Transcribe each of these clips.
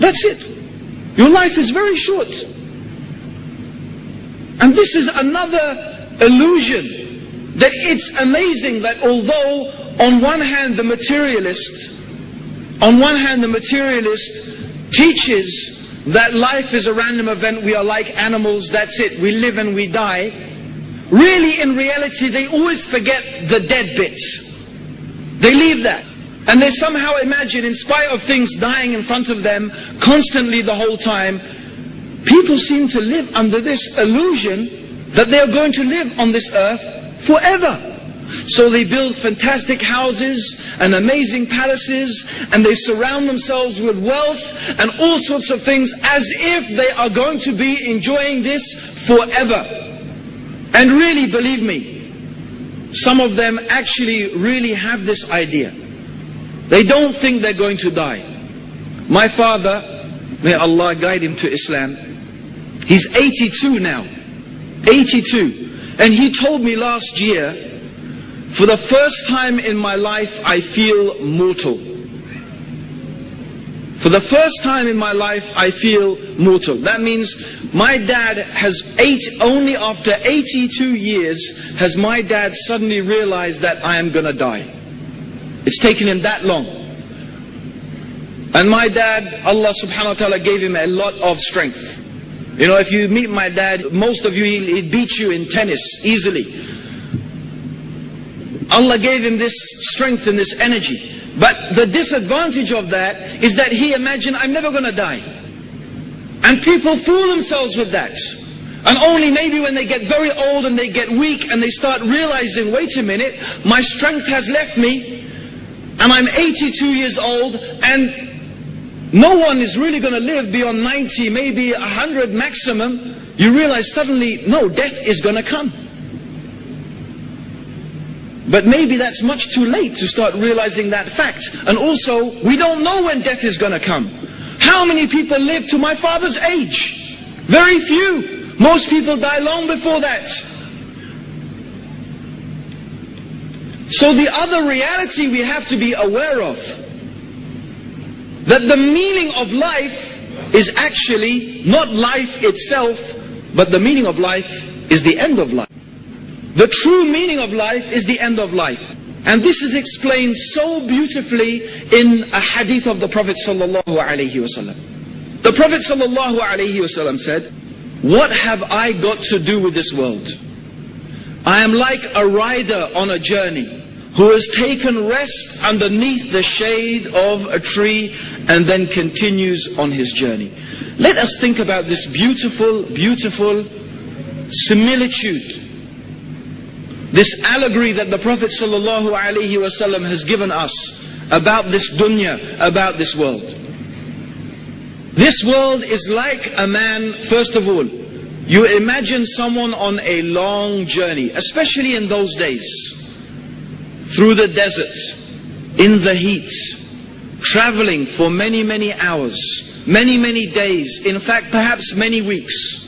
That's it. Your life is very short. And this is another illusion, that it's amazing that although on one hand the materialist teaches that life is a random event, we are like animals, that's it, we live and we die. Really, in reality, they always forget the dead bit. They leave that. And they somehow imagine, in spite of things dying in front of them constantly the whole time, people seem to live under this illusion that they are going to live on this earth forever. So they build fantastic houses and amazing palaces, and they surround themselves with wealth and all sorts of things as if they are going to be enjoying this forever. And really, believe me, some of them actually really have this idea. They don't think they're going to die. My father, may Allah guide him to Islam, he's 82 now. 82. And he told me last year, for the first time in my life, I feel mortal. For the first time in my life, I feel mortal. That means my dad has only after 82 years, has my dad suddenly realized that I am going to die. It's taken him that long. And my dad, Allah subhanahu wa ta'ala gave him a lot of strength. You know, if you meet my dad, most of you, he'd beat you in tennis easily. Allah gave him this strength and this energy. But the disadvantage of that is that he imagined, I'm never going to die. And people fool themselves with that. And only maybe when they get very old and they get weak and they start realizing, wait a minute, my strength has left me and I'm 82 years old and no one is really going to live beyond 90, maybe 100 maximum. You realize suddenly, no, death is going to come. But maybe that's much too late to start realizing that fact. And also, we don't know when death is going to come. How many people live to my father's age? Very few. Most people die long before that. So the other reality we have to be aware of, that the meaning of life is actually not life itself, but the meaning of life is the end of life. The true meaning of life is the end of life. And this is explained so beautifully in a hadith of the Prophet sallallahu alaihi wasallam. The Prophet sallallahu alaihi wasallam said, what have I got to do with this world? I am like a rider on a journey who has taken rest underneath the shade of a tree and then continues on his journey. Let us think about this beautiful, beautiful similitude. This allegory that the Prophet ﷺ has given us about this dunya, about this world. This world is like a man, first of all, you imagine someone on a long journey, especially in those days, through the desert, in the heat, traveling for many, many hours, many, many days, in fact, perhaps many weeks.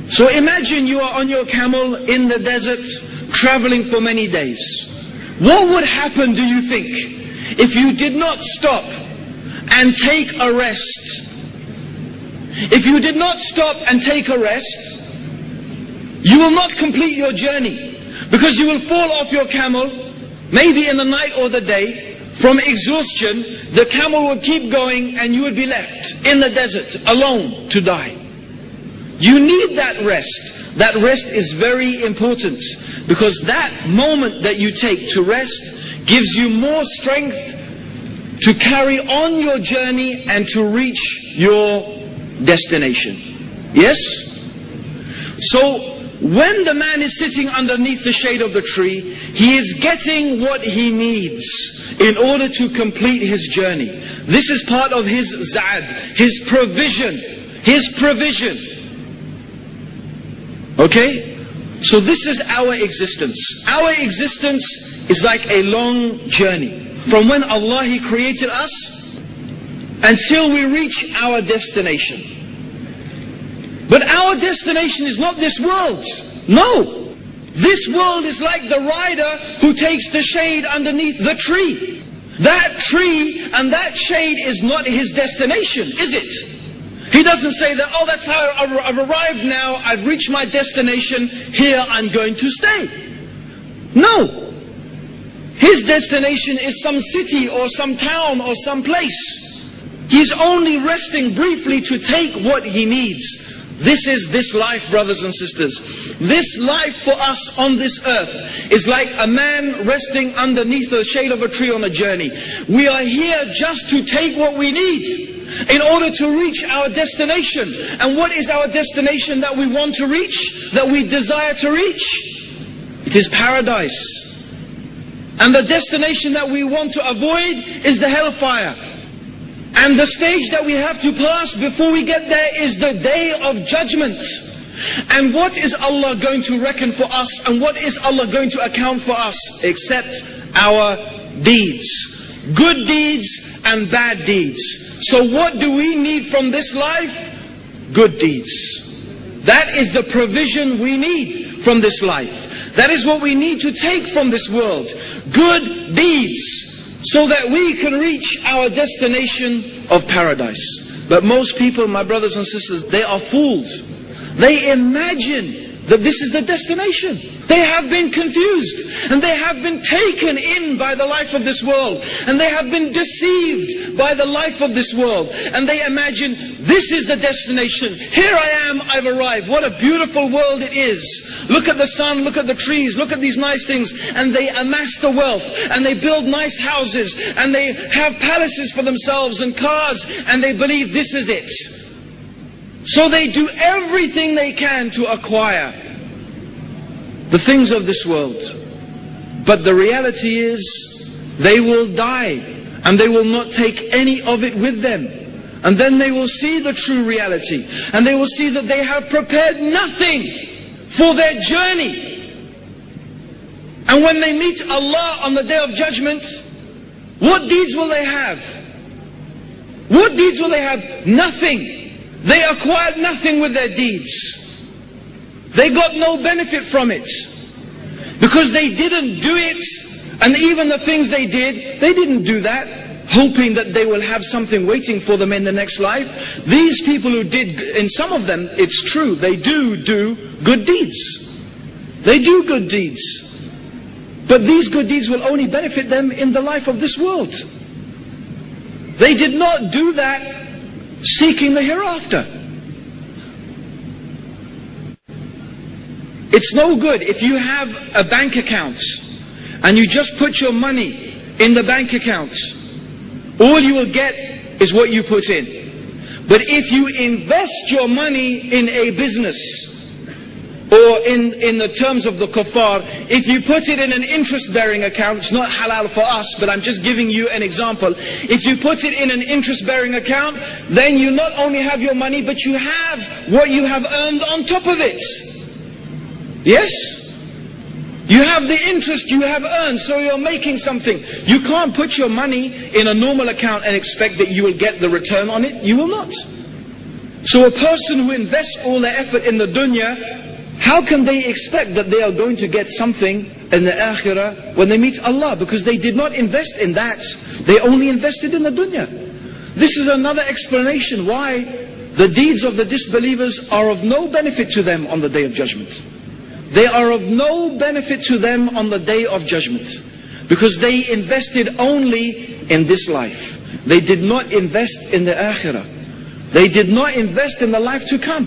So imagine you are on your camel in the desert, traveling for many days. What would happen, do you think, if you did not stop and take a rest? If you did not stop and take a rest, you will not complete your journey, because you will fall off your camel, maybe in the night or the day, from exhaustion. The camel would keep going and you would be left in the desert alone to die. You need that rest. That rest is very important, because that moment that you take to rest gives you more strength to carry on your journey and to reach your destination. Yes? So when the man is sitting underneath the shade of the tree, he is getting what he needs in order to complete his journey. This is part of his za'ad, his provision. His provision. Okay? So this is our existence. Our existence is like a long journey. From when Allah, He created us until we reach our destination. But our destination is not this world. No. This world is like the rider who takes the shade underneath the tree. That tree and that shade is not his destination, is it? He doesn't say that, oh, that's how I've arrived now, I've reached my destination, here I'm going to stay. No. His destination is some city or some town or some place. He's only resting briefly to take what he needs. This is this life, brothers and sisters. This life for us on this earth is like a man resting underneath the shade of a tree on a journey. We are here just to take what we need in order to reach our destination. And what is our destination that we want to reach, that we desire to reach? It is paradise. And the destination that we want to avoid is the hellfire. And the stage that we have to pass before we get there is the day of judgment. And what is Allah going to reckon for us, and what is Allah going to account for us, except our deeds? Good deeds and bad deeds. So what do we need from this life? Good deeds. That is the provision we need from this life. That is what we need to take from this world. Good deeds. So that we can reach our destination of paradise. But most people, my brothers and sisters, they are fools. They imagine that this is the destination. They have been confused, and they have been taken in by the life of this world, and they have been deceived by the life of this world, and they imagine this is the destination. Here I am, I've arrived. What a beautiful world it is. Look at the sun, look at the trees, look at these nice things. And they amass the wealth, and they build nice houses, and they have palaces for themselves and cars, and they believe this is it. So they do everything they can to acquire the things of this world. But the reality is, they will die, and they will not take any of it with them. And then they will see the true reality, and they will see that they have prepared nothing for their journey. And when they meet Allah on the day of judgment, what deeds will they have? What deeds will they have? Nothing. They acquired nothing with their deeds. They got no benefit from it. Because they didn't do it, and even the things they didn't do that hoping that they will have something waiting for them in the next life. These people who did, in some of them, it's true, they do good deeds. They do good deeds. But these good deeds will only benefit them in the life of this world. They did not do that seeking the hereafter. It's no good if you have a bank account and you just put your money in the bank account. All you will get is what you put in. But if you invest your money in a business, or in the terms of the kuffar, if you put it in an interest-bearing account, it's not halal for us, but I'm just giving you an example. If you put it in an interest-bearing account, then you not only have your money, but you have what you have earned on top of it. Yes? You have the interest you have earned, so you're making something. You can't put your money in a normal account and expect that you will get the return on it. You will not. So a person who invests all their effort in the dunya, how can they expect that they are going to get something in the akhirah when they meet Allah? Because they did not invest in that. They only invested in the dunya. This is another explanation why the deeds of the disbelievers are of no benefit to them on the day of judgment. They are of no benefit to them on the day of judgment. Because they invested only in this life. They did not invest in the akhirah. They did not invest in the life to come.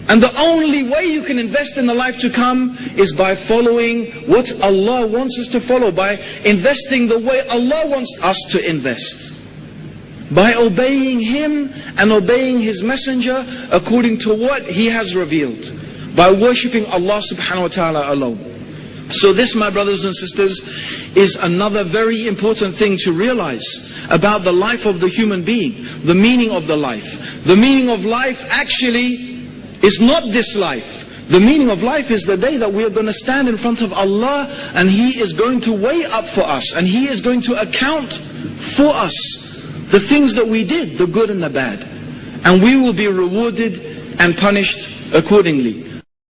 And the only way you can invest in the life to come is by following what Allah wants us to follow, by investing the way Allah wants us to invest. By obeying Him and obeying His Messenger according to what He has revealed. By worshipping Allah subhanahu wa ta'ala alone. So this, my brothers and sisters, is another very important thing to realize about the life of the human being. The meaning of the life. The meaning of life actually is not this life. The meaning of life is the day that we are going to stand in front of Allah, and He is going to weigh up for us, and He is going to account for us the things that we did, the good and the bad. And we will be rewarded and punished accordingly.